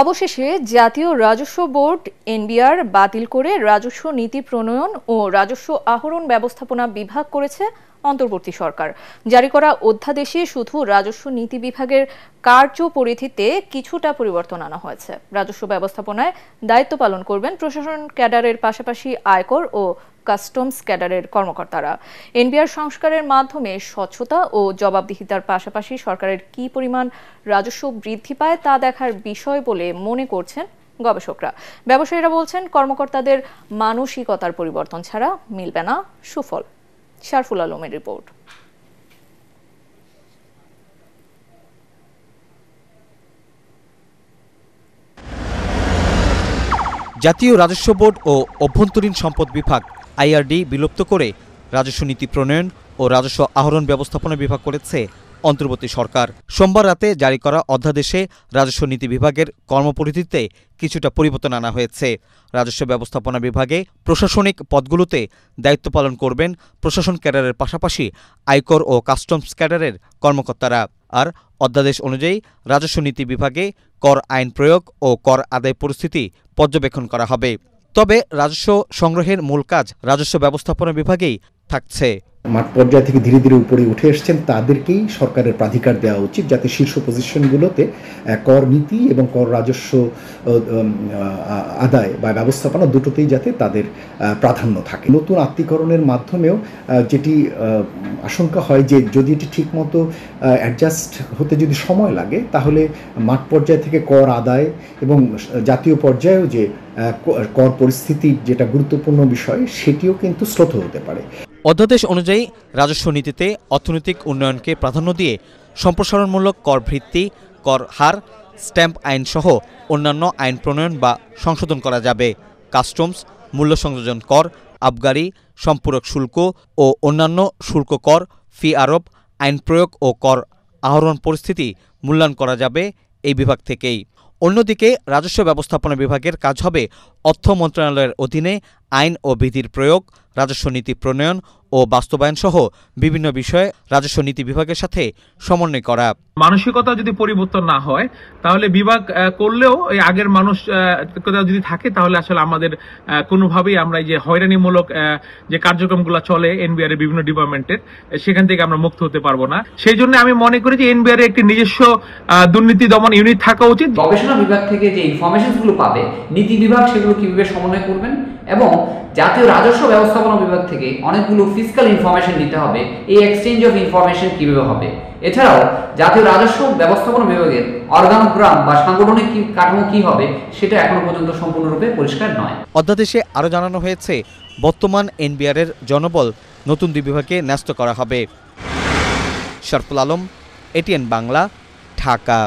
অবশেষে জাতীয় রাজস্ব বোর্ড এনবিআর বাতিল করে রাজস্ব নীতি প্রণয়ন ও রাজস্ব আহরণ ব্যবস্থাপনা বিভাগ করেছে অন্তর্বর্তী সরকার। জারি করা অধ্যাদেশে শুধু রাজস্ব নীতি বিভাগের কার্যপরিধিতে কিছুটা পরিবর্তন আনা হয়েছে। রাজস্ব ব্যবস্থাপনায় দায়িত্ব পালন করবেন প্রশাসন ক্যাডারের পাশাপাশি আয়কর ও কাস্টমস ক্যাডারের কর্মকর্তারা। এনবিআর সংস্কারের মাধ্যমে স্বচ্ছতা ও জবাবদিহিতার পাশাপাশি সরকারের কি পরিমাণ রাজস্ব বৃদ্ধি পায় তা দেখার বিষয় বলে মনে করছেন গবেষকরা। ব্যবসায়ীরা বলছেন কর্মকর্তাদের মানসিকতার পরিবর্তন ছাড়া মিলবে না সুফল। শারফুল আলমের রিপোর্ট। জাতীয় রাজস্ব বোর্ড ও অভ্যন্তরীণ সম্পদ বিভাগ আইআরডি বিলুপ্ত করে রাজস্ব নীতি প্রণয়ন ও রাজস্ব আহরণ ব্যবস্থাপনা বিভাগ করেছে অন্তর্বর্তী সরকার। সোমবার রাতে জারি করা অধ্যাদেশে রাজস্ব নীতি বিভাগের কর্মপরিধিতে কিছুটা পরিবর্তন আনা হয়েছে। রাজস্ব ব্যবস্থাপনা বিভাগে প্রশাসনিক পদগুলোতে দায়িত্ব পালন করবেন প্রশাসন ক্যাডারের পাশাপাশি আয়কর ও কাস্টমস ক্যাডারের কর্মকর্তারা। আর অধ্যাদেশ অনুযায়ী রাজস্ব নীতি বিভাগে কর আইন প্রয়োগ ও কর আদায় পরিস্থিতি পর্যবেক্ষণ করা হবে। তবে রাজস্ব সংগ্রহের মূল কাজ রাজস্ব ব্যবস্থাপনা বিভাগেই থাকছে। মাঠ পর্যায় থেকে ধীরে ধীরে উপরে উঠে এসছেন তাদেরকেই সরকারের প্রাধিকার দেওয়া উচিত, যাতে শীর্ষ পজিশনগুলোতে কর নীতি এবং কর রাজস্ব আদায় বা ব্যবস্থাপনা দুটোতেই যাতে তাদের প্রাধান্য থাকে। নতুন আত্মীকরণের মাধ্যমেও যেটি আশঙ্কা হয় যে যদি এটি ঠিকমতো অ্যাডজাস্ট হতে যদি সময় লাগে, তাহলে মাঠ পর্যায় থেকে কর আদায় এবং জাতীয় পর্যায়েও যে কর পরিস্থিতির যেটা গুরুত্বপূর্ণ বিষয় সেটিও কিন্তু শ্লথ হতে পারে। অধ্যাদেশ অনুযায়ী রাজস্ব নীতিতে অর্থনৈতিক উন্নয়নকে প্রাধান্য দিয়ে সম্প্রসারণমূলক কর ভিত্তি, কর হার, স্ট্যাম্প আইন সহ অন্যান্য আইন প্রণয়ন বা সংশোধন করা যাবে। কাস্টমস, মূল্য সংযোজন কর, আবগারি, সম্পূরক শুল্ক ও অন্যান্য শুল্ক কর, ফি আরোপ, আইন প্রয়োগ ও কর আহরণ পরিস্থিতি মূল্যায়ন করা যাবে এই বিভাগ থেকেই। অন্যদিকে রাজস্ব ব্যবস্থাপনা বিভাগের কাজ হবে অর্থ মন্ত্রণালয়ের অধীনে আইন ও বিধির প্রয়োগ, রাজস্ব নীতি প্রণয়ন ও বাস্তবায়ন সহ বিভিন্ন বিষয়ে রাজস্ব নীতি বিভাগের সাথে সমন্বয় করা। মানসিকতা যদি পরিবর্তন না হয় তাহলে বিভাগ করলেও এই আগের মানসিকতা যদি থাকে তাহলে আসলে আমাদের কোনোভাবেই আমরা এই যে হয়রানিমূলক যে কার্যক্রমগুলো চলে এনবিআর এর বিভিন্ন ডিপার্টমেন্টের, সেখান থেকে আমরা মুক্ত হতে পারবো না। সেই জন্য আমি মনে করি যে এনবিআর এর একটি নিজস্ব দুর্নীতি দমন ইউনিট থাকা উচিত। গবেষণা বিভাগ থেকে যে ইনফরমেশনগুলো পাবে নীতি বিভাগ সেগুলো কিভাবে সমন্বয় করবেন, এবং জাতীয় রাজস্ব ব্যবস্থাপনা বিভাগ থেকে অনেকগুলো ফিসক্যাল ইনফরমেশন নিতে হবে, এই এক্সচেঞ্জ অফ ইনফরমেশন কিভাবে হবে। এছাড়াও জাতীয় রাজস্ব ব্যবস্থাপনা বিভাগের অর্গানোগ্রাম বা সাংগঠনিক কাঠামো কি হবে সেটা এখনো পর্যন্ত সম্পূর্ণরূপে পরিষ্কার নয়। অধ্যাদেশে আরও জানানো হয়েছে বর্তমান এনবিআর এর জনবল নতুন দুই বিভাগে ন্যস্ত করা হবে। শারফুল আলম, এটিএন বাংলা, ঢাকা।